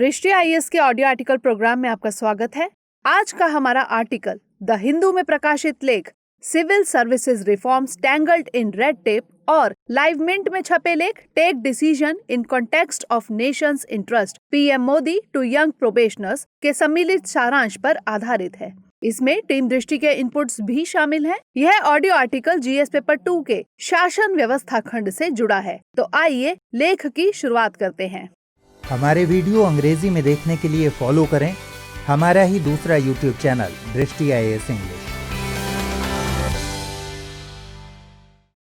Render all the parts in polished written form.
दृष्टि आईएएस के audio article programme में आपका स्वागत है। आज का हमारा आर्टिकल द हिंदू में प्रकाशित लेख civil services reforms tangled in red tape और लाइव मिंट में छपे लेख take decision in context of nation's interest PM Modi to young probationers के सम्मिलित सारांश पर आधारित है। इसमें टीम दृष्टि के इनपुट्स भी शामिल हैं। यह ऑडियो आर्टिकल जीएस पेपर 2 के शासन व्यवस्था खंड से जुड़ा है। तो आइए लेख की शुरुआत करते हैं। हमारे वीडियो अंग्रेजी में देखने के लिए फॉलो करें हमारा ही दूसरा यूट्यूब चैनल दृष्टि आईएएस इंग्लिश।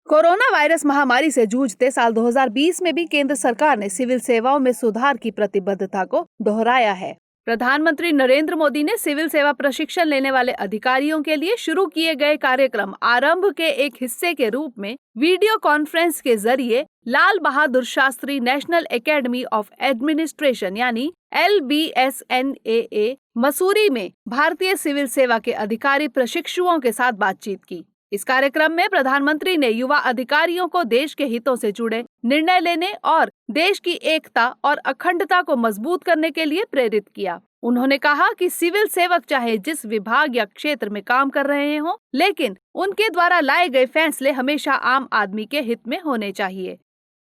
कोरोना वायरस महामारी से जूझते साल 2020 में भी केंद्र सरकार ने सिविल सेवाओं में सुधार की प्रतिबद्धता को दोहराया है। प्रधानमंत्री नरेंद्र मोदी ने सिविल सेवा प्रशिक्षण लेने वाले अधिकारियों के लिए शुरू किए गए कार्यक्रम आरंभ के एक हिस्से के रूप में वीडियो कॉन्फ्रेंस के जरिए Lal Bahadur Shastri National Academy of Administration यानी LBSNAA मसूरी में भारतीय सिविल सेवा के अधिकारी प्रशिक्षुओं के साथ बातचीत की। इस कार्यक्रम में प्रधानमंत्री ने युवा अधिकारियों को देश के हितों से जुड़े निर्णय लेने और देश की एकता और अखंडता को मजबूत करने के लिए प्रेरित किया। उन्होंने कहा कि सिविल सेवक चाहे जिस विभाग या क्षेत्र में काम कर रहे हों, लेकिन उनके द्वारा लाए गए फैसले हमेशा आम आदमी के हित में होने चाहिए।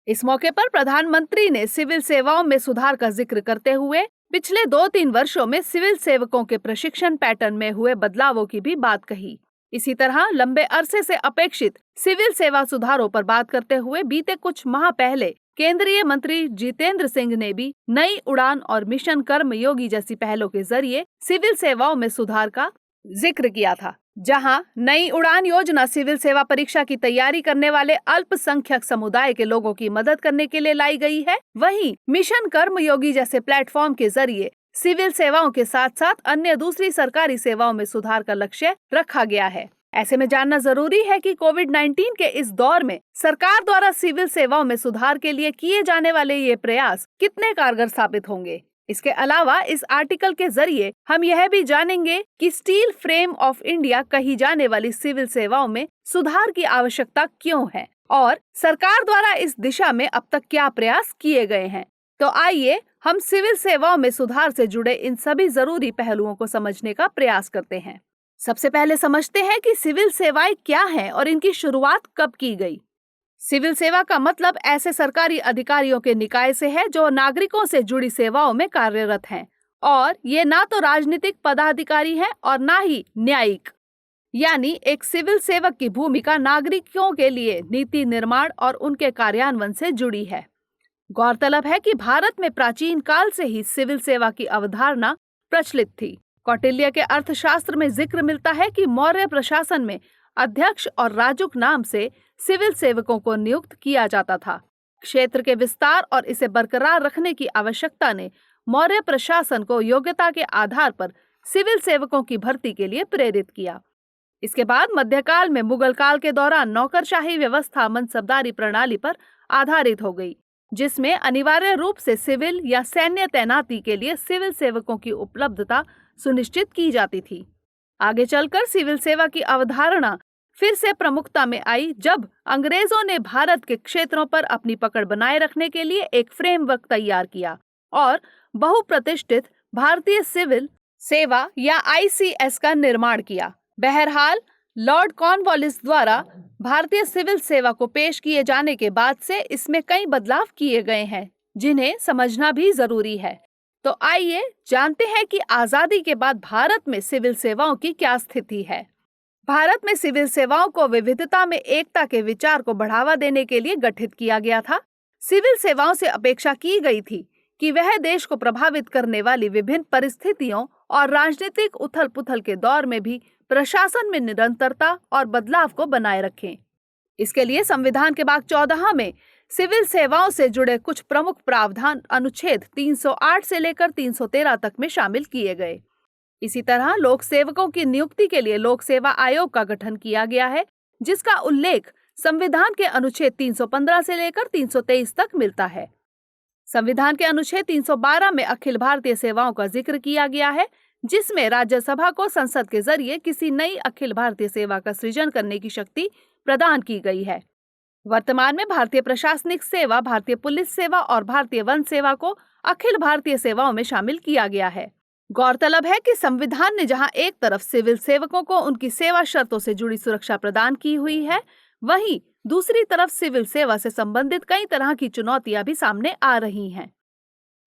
इस मौके पर प्रधानमंत्री ने सिविल सेवाओं में सुधार का जिक्र करते हुए पिछले 2-3 वर्षों में सिविल सेवकों के प्रशिक्षण पैटर्न में हुए बदलावों की भी बात कही। इसी तरह लंबे अरसे से अपेक्षित सिविल सेवा सुधारों पर बात करते हुए बीते कुछ माह पहले केंद्रीय मंत्री जितेंद्र सिंह ने भी नई उड़ान और मिशन कर्मयोगी जैसी पहलों के जरिए सिविल सेवाओं में सुधार का जिक्र किया था। जहां नई उड़ान योजना सिविल सेवा परीक्षा की तैयारी करने वाले अल्पसंख्यक समुदाय के लोगों की मदद करने के लिए लाई गई है, वहीं मिशन कर्मयोगी जैसे प्लेटफॉर्म के जरिए सिविल सेवाओं के साथ साथ अन्य दूसरी सरकारी सेवाओं में सुधार का लक्ष्य रखा गया है। ऐसे में जानना जरूरी है कि कोविड-19 के इस दौर में सरकार द्वारा सिविल सेवाओं में सुधार के लिए किए जाने वाले ये प्रयास कितने कारगर साबित होंगे। इसके अलावा इस आर्टिकल के जरिए हम यह भी जानेंगे कि स्टील फ्रेम ऑफ इंडिया कही जाने वाली सिविल सेवाओं में सुधार की आवश्यकता क्यों है और सरकार द्वारा इस दिशा में अब तक क्या प्रयास किए गए हैं। तो आइए हम सिविल सेवाओं में सुधार से जुड़े इन सभी जरूरी पहलुओं को समझने का प्रयास करते हैं। सबसे पहले समझते हैं कि सिविल सेवाएं क्या हैं और इनकी शुरुआत कब की गई। सिविल सेवा का मतलब ऐसे सरकारी अधिकारियों के निकाय से है जो नागरिकों से जुड़ी सेवाओं में कार्यरत हैं और ये ना तो राजनीतिक पदाधिकारी हैं और ना ही न्यायिक। यानी एक सिविल सेवक की भूमिका नागरिकों के लिए नीति निर्माण और उनके कार्यान्वयन से जुड़ी है। गौरतलब है कि भारत में प्राचीन काल से ही सिविल सेवा की अवधारणा प्रचलित थी। कौटिल्य के अर्थशास्त्र में जिक्र मिलता है कि मौर्य प्रशासन में अध्यक्ष और राजुक नाम से सिविल सेवकों को नियुक्त किया जाता था। क्षेत्र के विस्तार और इसे बरकरार रखने की आवश्यकता ने मौर्य प्रशासन को योग्यता के आधार पर सिविल सेवकों की भर्ती के लिए प्रेरित किया। इसके बाद मध्यकाल में मुगल काल के दौरान नौकरशाही व्यवस्था मनसबदारी प्रणाली पर आधारित हो गई, जिसमें अनिवार्य रूप से सिविल या सैन्य तैनाती के लिए सिविल सेवकों की उपलब्धता सुनिश्चित की जाती थी। आगे चलकर सिविल सेवा की अवधारणा फिर से प्रमुखता में आई जब अंग्रेजों ने भारत के क्षेत्रों पर अपनी पकड़ बनाए रखने के लिए एक फ्रेमवर्क तैयार किया और बहुप्रतिष्ठित भारतीय सिविल सेवा या ICS का निर्माण किया। बहरहाल लॉर्ड कॉर्नवालिस द्वारा भारतीय सिविल सेवा को पेश किए जाने के बाद से इसमें कई बदलाव किए गए हैं जिन्हें समझना भी जरूरी है। तो आइए जानते हैं कि आजादी के बाद भारत में सिविल सेवाओं की क्या स्थिति है। भारत में सिविल सेवाओं को विविधता में एकता के विचार को बढ़ावा देने के लिए गठित किया गया था। सिविल सेवाओं से अपेक्षा की गई थी कि वह देश को प्रभावित करने वाली विभिन्न परिस्थितियों और राजनीतिक उथल पुथल के दौर में भी प्रशासन में निरंतरता और बदलाव को बनाए रखें। इसके लिए संविधान के भाग 14 में सिविल सेवाओं से जुड़े कुछ प्रमुख प्रावधान अनुच्छेद 308 से लेकर 313 तक में शामिल किए गए। इसी तरह लोक सेवकों की नियुक्ति के लिए लोक सेवा आयोग का गठन किया गया है, जिसका उल्लेख संविधान के अनुच्छेद 315 से लेकर 323 तक मिलता है। संविधान के अनुच्छेद 312 में अखिल भारतीय सेवाओं का जिक्र किया गया है, जिसमें राज्यसभा को संसद के जरिए किसी नई अखिल भारतीय सेवा का सृजन करने की शक्ति प्रदान की गई है। वर्तमान में भारतीय प्रशासनिक सेवा, भारतीय पुलिस सेवा और भारतीय वन सेवा को अखिल भारतीय सेवाओं में शामिल किया गया है। गौरतलब है कि संविधान ने जहां एक तरफ सिविल सेवकों को उनकी सेवा शर्तों से जुड़ी सुरक्षा प्रदान की हुई है, वहीं दूसरी तरफ सिविल सेवा से संबंधित कई तरह की चुनौतियां भी सामने आ रही हैं।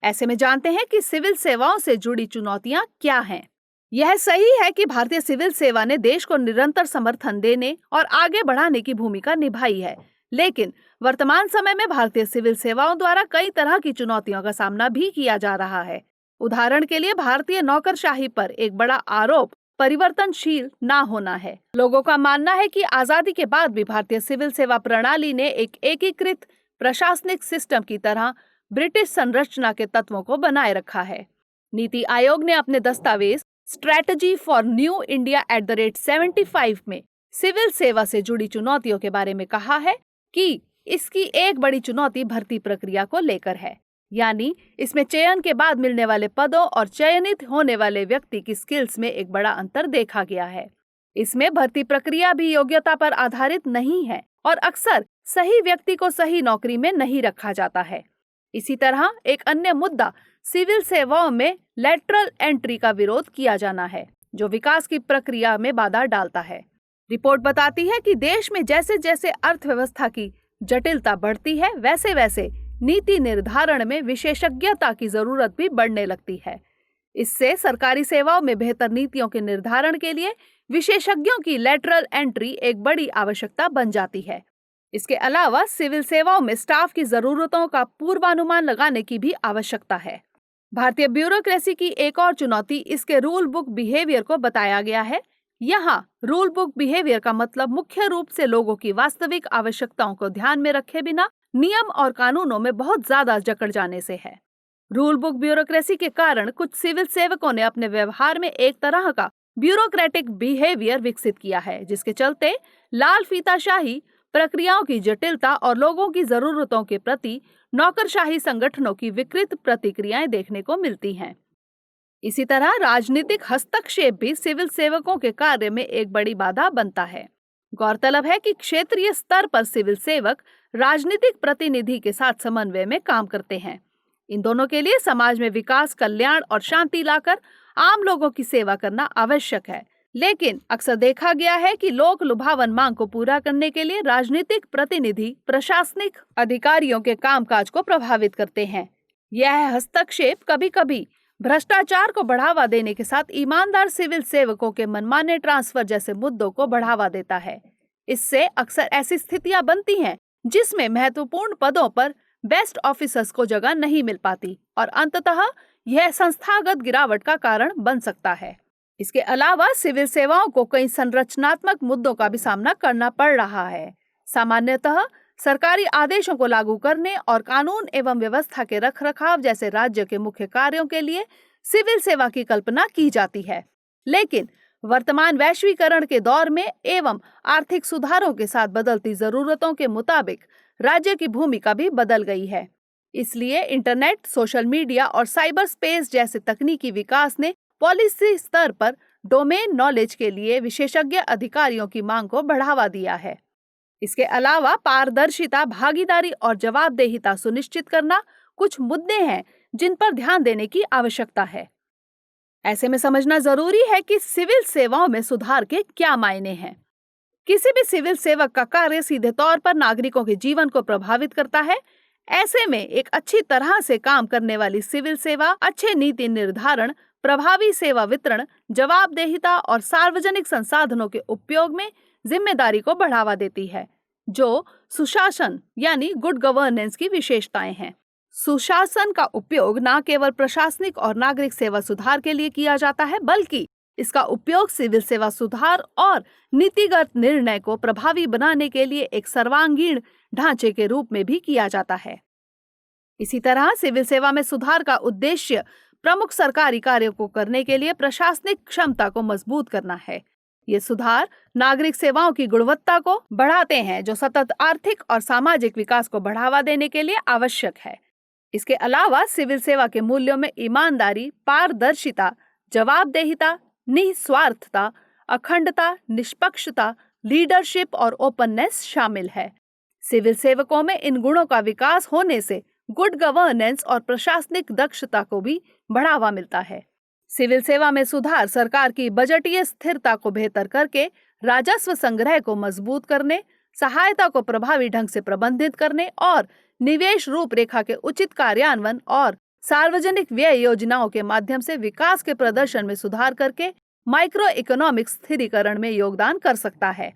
ऐसे में जानते हैं कि सिविल सेवाओं से जुड़ी चुनौतियां क्या हैं। यह सही है कि भारतीय सिविल सेवा ने देश को निरंतर समर्थन देने और आगे बढ़ाने की भूमिका निभाई है, लेकिन वर्तमान समय में भारतीय सिविल सेवाओं द्वारा कई तरह की चुनौतियों का सामना भी किया जा रहा है। उदाहरण के लिए भारतीय नौकरशाही पर एक बड़ा आरोप परिवर्तनशील ना होना है। लोगों का मानना है कि आजादी के बाद भी भारतीय सिविल सेवा प्रणाली ने एक एकीकृत प्रशासनिक सिस्टम की तरह ब्रिटिश संरचना के तत्वों को बनाए रखा है। नीति आयोग ने अपने दस्तावेज स्ट्रैटेजी फॉर न्यू इंडिया @75 में सिविल सेवा से जुड़ी चुनौतियों के बारे में कहा है कि इसकी एक बड़ी चुनौती भर्ती प्रक्रिया को लेकर है, यानी इसमें चयन के बाद मिलने वाले पदों और चयनित होने वाले व्यक्ति की स्किल्स में एक बड़ा अंतर देखा गया है। इसमें भर्ती प्रक्रिया भी योग्यता पर आधारित नहीं है और अक्सर सही व्यक्ति को सही नौकरी में नहीं रखा जाता है। इसी तरह एक अन्य मुद्दा सिविल सेवाओं में लैटरल एंट्री का विरोध किया जाना है, जो विकास की प्रक्रिया में बाधा डालता है। रिपोर्ट बताती है कि देश में जैसे जैसे अर्थव्यवस्था की जटिलता बढ़ती है, वैसे वैसे नीति निर्धारण में विशेषज्ञता की जरूरत भी बढ़ने लगती है। इससे सरकारी सेवाओं में बेहतर नीतियों के निर्धारण के लिए विशेषज्ञों की लैटरल एंट्री एक बड़ी आवश्यकता बन जाती है। इसके अलावा सिविल सेवाओं में स्टाफ की जरूरतों का पूर्वानुमान लगाने की भी आवश्यकता है। भारतीय ब्यूरोक्रेसी की एक और चुनौती इसके रूल बुक बिहेवियर को बताया गया है। यहाँ रूल बुक बिहेवियर का मतलब मुख्य रूप से लोगों की वास्तविक आवश्यकताओं को ध्यान में रखे बिना नियम और कानूनों में बहुत ज्यादा जकड़ जाने से है। रूल बुक ब्यूरोक्रेसी के कारण कुछ सिविल सेवकों ने अपने व्यवहार में एक तरह का ब्यूरोक्रेटिक बिहेवियर विकसित किया है, जिसके चलते लाल फीताशाही, प्रक्रियाओं की जटिलता और लोगों की जरूरतों के प्रति नौकरशाही संगठनों की विकृत प्रतिक्रियाएं देखने को मिलती हैं। इसी तरह राजनीतिक हस्तक्षेप भी सिविल सेवकों के कार्य में एक बड़ी बाधा बनता है। गौरतलब है कि क्षेत्रीय स्तर पर सिविल सेवक राजनीतिक प्रतिनिधि के साथ समन्वय में काम करते हैं। इन दोनों के लिए समाज में विकास, कल्याण और शांति लाकर आम लोगों की सेवा करना आवश्यक है, लेकिन अक्सर देखा गया है कि लोक लुभावन मांग को पूरा करने के लिए राजनीतिक प्रतिनिधि प्रशासनिक अधिकारियों के कामकाज को प्रभावित करते हैं। यह हस्तक्षेप कभी कभी भ्रष्टाचार को बढ़ावा देने के साथ ईमानदार सिविल सेवकों के मनमाने ट्रांसफर जैसे मुद्दों को बढ़ावा देता है। इससे अक्सर ऐसी स्थितियां बनती हैं जिसमें महत्वपूर्ण पदों पर बेस्ट ऑफिसर्स को जगह नहीं मिल पाती और अंततः यह संस्थागत गिरावट का कारण बन सकता है। इसके अलावा सिविल सेवाओं को कई संरचनात्मक मुद्दों का भी सामना करना पड़ रहा है। सामान्यतः सरकारी आदेशों को लागू करने और कानून एवं व्यवस्था के रखरखाव जैसे राज्य के मुख्य कार्यों के लिए सिविल सेवा की कल्पना की जाती है, लेकिन वर्तमान वैश्वीकरण के दौर में एवं आर्थिक सुधारों के साथ बदलती जरूरतों के मुताबिक राज्य की भूमिका भी बदल गई है। इसलिए इंटरनेट, सोशल मीडिया और साइबर स्पेस जैसे तकनीकी विकास ने पॉलिसी स्तर पर डोमेन नॉलेज के लिए विशेषज्ञ अधिकारियों की मांग को बढ़ावा दिया है। इसके अलावा पारदर्शिता, भागीदारी और जवाबदेहिता सुनिश्चित करना कुछ मुद्दे हैं जिन पर ध्यान देने की आवश्यकता है। ऐसे में समझना जरूरी है कि सिविल सेवाओं में सुधार के क्या मायने हैं। किसी भी सिविल सेवक का कार्य सीधे तौर पर नागरिकों के जीवन को प्रभावित करता है। ऐसे में एक अच्छी तरह से काम करने वाली सिविल सेवा अच्छे नीति निर्धारण, प्रभावी सेवा वितरण, जवाबदेहिता और सार्वजनिक संसाधनों के उपयोग में जिम्मेदारी को बढ़ावा देती है, जो सुशासन यानी गुड गवर्नेंस की विशेषताएं हैं। सुशासन का उपयोग न केवल प्रशासनिक और नागरिक सेवा सुधार के लिए किया जाता है, बल्कि इसका उपयोग सिविल सेवा सुधार और नीतिगत निर्णय को प्रभावी बनाने के लिए एक सर्वांगीण ढांचे के रूप में भी किया जाता है। इसी तरह सिविल सेवा में सुधार का उद्देश्य प्रमुख सरकारी कार्यों को करने के लिए प्रशासनिक क्षमता को मजबूत करना है। ये सुधार नागरिक सेवाओं की गुणवत्ता को बढ़ाते हैं, जो सतत आर्थिक और सामाजिक विकास को बढ़ावा देने के लिए आवश्यक है। इसके अलावा सिविल सेवा के मूल्यों में ईमानदारी, पारदर्शिता, जवाबदेहिता, निस्वार्थता, अखंडता, निष्पक्षता, लीडरशिप और ओपननेस शामिल है। सिविल सेवकों में इन गुणों का विकास होने से गुड गवर्नेंस और प्रशासनिक दक्षता को भी बढ़ावा मिलता है। सिविल सेवा में सुधार सरकार की बजटीय स्थिरता को बेहतर करके राजस्व संग्रह को मजबूत करने, सहायता को प्रभावी ढंग से प्रबंधित करने और निवेश रूपरेखा के उचित कार्यान्वयन और सार्वजनिक व्यय योजनाओं के माध्यम से विकास के प्रदर्शन में सुधार करके माइक्रो इकोनॉमिक स्थिरीकरण में योगदान कर सकता है।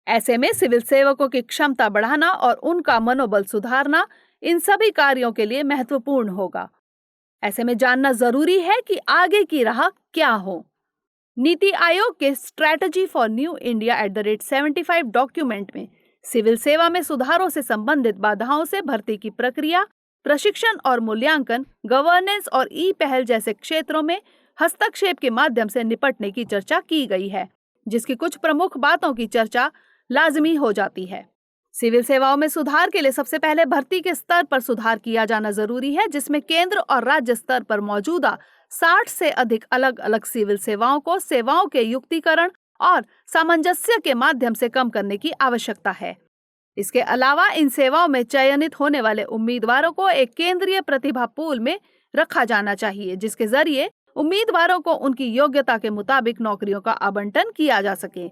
ऐसे में सिविल सेवकों की क्षमता बढ़ाना और उनका मनोबल सुधारना इन सभी कार्यों के लिए महत्वपूर्ण होगा। ऐसे में जानना जरूरी है कि आगे की राह क्या हो। नीति आयोग के strategy for new India @75 document में सिविल सेवा में सुधारों से संबंधित बाधाओं से भर्ती की प्रक्रिया, प्रशिक्षण और मूल्यांकन, गवर्नेंस और ई पहल जैसे क्षेत्रों में हस्तक्षेप के माध्यम से निपटने की चर्चा की गई है, जिसकी कुछ प्रमुख बातों की चर्चा लाजमी हो जाती है। सिविल सेवाओं में सुधार के लिए सबसे पहले भर्ती के स्तर पर सुधार किया जाना जरूरी है, जिसमें केंद्र और राज्य स्तर पर मौजूदा 60 से अधिक अलग अलग सिविल सेवाओं को सेवाओं के युक्तिकरण और सामंजस्य के माध्यम से कम करने की आवश्यकता है। इसके अलावा इन सेवाओं में चयनित होने वाले उम्मीदवारों को एक केंद्रीय प्रतिभा पूल में रखा जाना चाहिए, जिसके जरिए उम्मीदवारों को उनकी योग्यता के मुताबिक नौकरियों का आवंटन किया जा सके।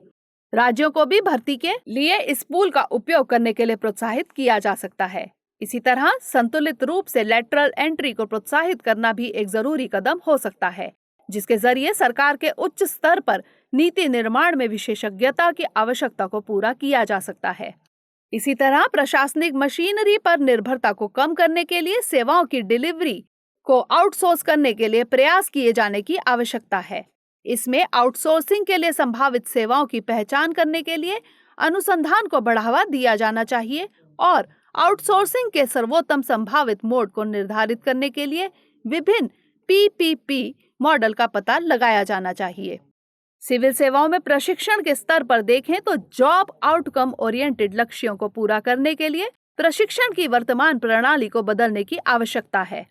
राज्यों को भी भर्ती के लिए इस पूल का उपयोग करने के लिए प्रोत्साहित किया जा सकता है। इसी तरह संतुलित रूप से लैटरल एंट्री को प्रोत्साहित करना भी एक जरूरी कदम हो सकता है, जिसके जरिए सरकार के उच्च स्तर पर नीति निर्माण में विशेषज्ञता की आवश्यकता को पूरा किया जा सकता है। इसी तरह प्रशासनिक मशीनरी पर निर्भरता को कम करने के लिए सेवाओं की डिलीवरी को आउटसोर्स करने के लिए प्रयास किए जाने की आवश्यकता है। इसमें आउटसोर्सिंग के लिए संभावित सेवाओं की पहचान करने के लिए अनुसंधान को बढ़ावा दिया जाना चाहिए और आउटसोर्सिंग के सर्वोत्तम संभावित मोड को निर्धारित करने के लिए विभिन्न PPP मॉडल का पता लगाया जाना चाहिए। सिविल सेवाओं में प्रशिक्षण के स्तर पर देखें तो जॉब आउटकम ओरिएंटेड लक्ष्यों को पूरा करने के लिए प्रशिक्षण की वर्तमान प्रणाली को बदलने की आवश्यकता है।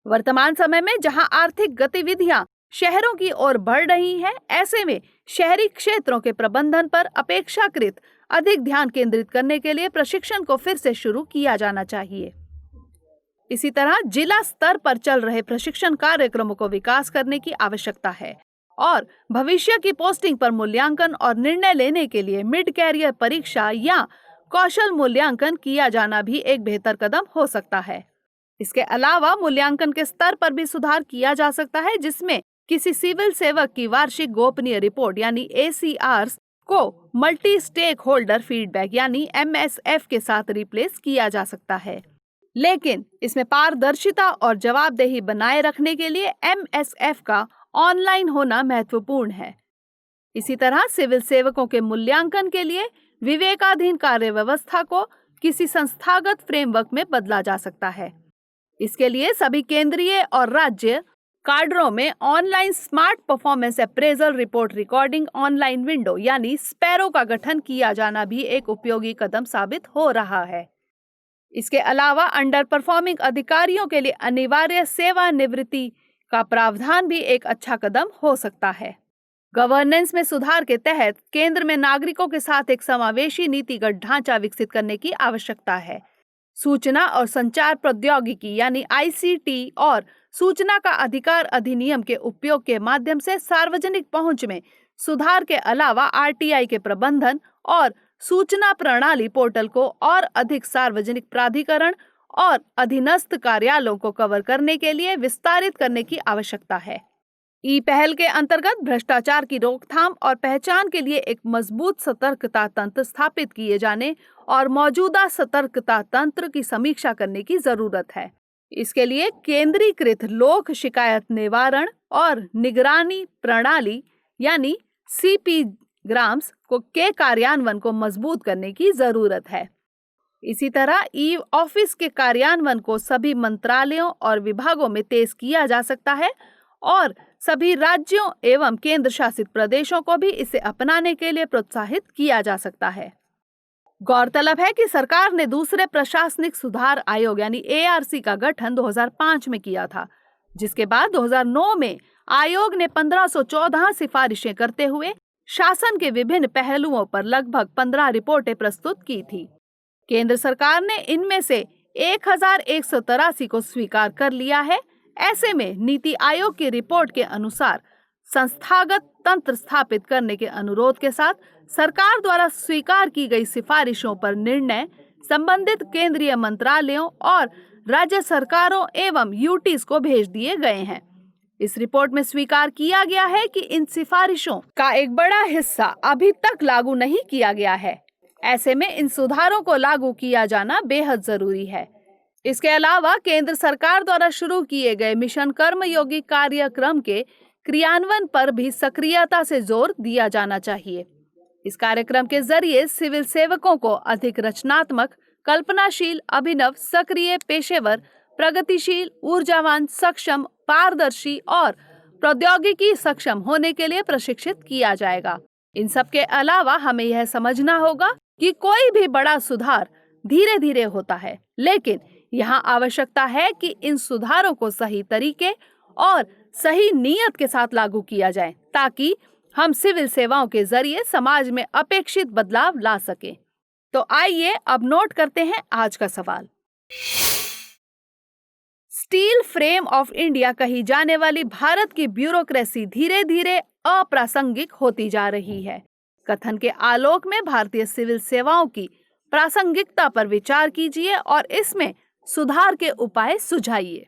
वर्तमान समय में जहां आर्थिक गतिविधियां शहरों की ओर बढ़ रही हैं, ऐसे में शहरी क्षेत्रों के प्रबंधन पर अपेक्षाकृत अधिक ध्यान केंद्रित करने के लिए प्रशिक्षण को फिर से शुरू किया जाना चाहिए। इसी तरह जिला स्तर पर चल रहे प्रशिक्षण कार्यक्रमों को विकास करने की आवश्यकता है और भविष्य की पोस्टिंग पर मूल्यांकन और निर्णय लेने के लिए मिड कैरियर परीक्षा या कौशल मूल्यांकन किया जाना भी एक बेहतर कदम हो सकता है। इसके अलावा मूल्यांकन के स्तर पर भी सुधार किया जा सकता है, जिसमें किसी सिविल सेवक की वार्षिक गोपनीय रिपोर्ट यानी ACRs को मल्टी स्टेक होल्डर फीडबैक यानी MSF के साथ रिप्लेस किया जा सकता है, लेकिन इसमें पारदर्शिता और जवाबदेही बनाए रखने के लिए MSF का ऑनलाइन होना महत्वपूर्ण है। इसी तरह सिविल सेवकों के मूल्यांकन के लिए विवेकाधीन कार्य व्यवस्था को किसी संस्थागत फ्रेमवर्क में बदला जा सकता है। इसके लिए सभी केंद्रीय और राज्य काडरों में online smart performance appraisal report recording online window यानी स्पैरो का गठन किया जाना भी एक उपयोगी कदम साबित हो रहा है। इसके अलावा अंडर परफॉर्मिंग अधिकारियों के लिए अनिवार्य सेवानिवृत्ति का प्रावधान भी एक अच्छा कदम हो सकता है। गवर्नेंस में सुधार के तहत केंद्र में नागरिकों के साथ एक समावेशी नीतिगत ढांचा विकसित करने की आवश्यकता है। सूचना और संचार प्रौद्योगिकी यानी ICT और सूचना का अधिकार अधिनियम के उपयोग के माध्यम से सार्वजनिक पहुंच में सुधार के अलावा RTI के प्रबंधन और सूचना प्रणाली पोर्टल को और अधिक सार्वजनिक प्राधिकरण और अधीनस्थ कार्यालयों को कवर करने के लिए विस्तारित करने की आवश्यकता है। ई पहल के अंतर्गत भ्रष्टाचार की रोकथाम और पहचान के लिए एक मजबूत सतर्कता तंत्र स्थापित किए जाने और मौजूदा सतर्कता तंत्र की समीक्षा करने की जरूरत है। इसके लिए केंद्रीकृत लोक शिकायत निवारण और निगरानी प्रणाली यानी CP ग्राम्स के कार्यान्वयन को मजबूत करने की जरूरत है। इसी तरह ई ऑफिस के कार्यान्वयन को सभी मंत्रालयों और विभागों में तेज किया जा सकता है और सभी राज्यों एवं केंद्र शासित प्रदेशों को भी इसे अपनाने के लिए प्रोत्साहित किया जा सकता है। गौरतलब है कि सरकार ने दूसरे प्रशासनिक सुधार आयोग यानी ARC का गठन 2005 में किया था, जिसके बाद 2009 में आयोग ने 1514 सिफारिशें करते हुए शासन के विभिन्न पहलुओं पर लगभग 15 रिपोर्टें प्रस्तुत की थी। केंद्र सरकार ने इनमें से 1183 को स्वीकार कर लिया है। ऐसे में नीति आयोग की रिपोर्ट के अनुसार संस्थागत तंत्र स्थापित करने के अनुरोध के साथ सरकार द्वारा स्वीकार की गई सिफारिशों पर निर्णय संबंधित केंद्रीय मंत्रालयों और राज्य सरकारों एवं यूटीज को भेज दिए गए हैं। इस रिपोर्ट में स्वीकार किया गया है कि इन सिफारिशों का एक बड़ा हिस्सा अभी तक लागू नहीं किया गया है। ऐसे में इन सुधारों को लागू किया जाना बेहद जरूरी है। इसके अलावा केंद्र सरकार द्वारा शुरू किए गए मिशन कर्मयोगी कार्यक्रम के क्रियान्वयन पर भी सक्रियता से जोर दिया जाना चाहिए। इस कार्यक्रम के जरिए सिविल सेवकों को अधिक रचनात्मक, कल्पनाशील, अभिनव, सक्रिय, पेशेवर, प्रगतिशील, ऊर्जावान, सक्षम, पारदर्शी और प्रौद्योगिकी सक्षम होने के लिए प्रशिक्षित किया जाएगा। इन सब के अलावा हमें यह समझना होगा कि कोई भी बड़ा सुधार धीरे धीरे होता है, लेकिन यहाँ आवश्यकता है कि इन सुधारों को सही तरीके और सही नीयत के साथ लागू किया जाए, ताकि हम सिविल सेवाओं के जरिए समाज में अपेक्षित बदलाव ला सकें। तो आइए अब नोट करते हैं आज का सवाल। स्टील फ्रेम ऑफ इंडिया कही जाने वाली भारत की ब्यूरोक्रेसी धीरे धीरे अप्रासंगिक होती जा रही है। कथन के आलोक में भारतीय सिविल सेवाओं की प्रासंगिकता पर विचार कीजिए और इसमें सुधार के उपाय सुझाइए।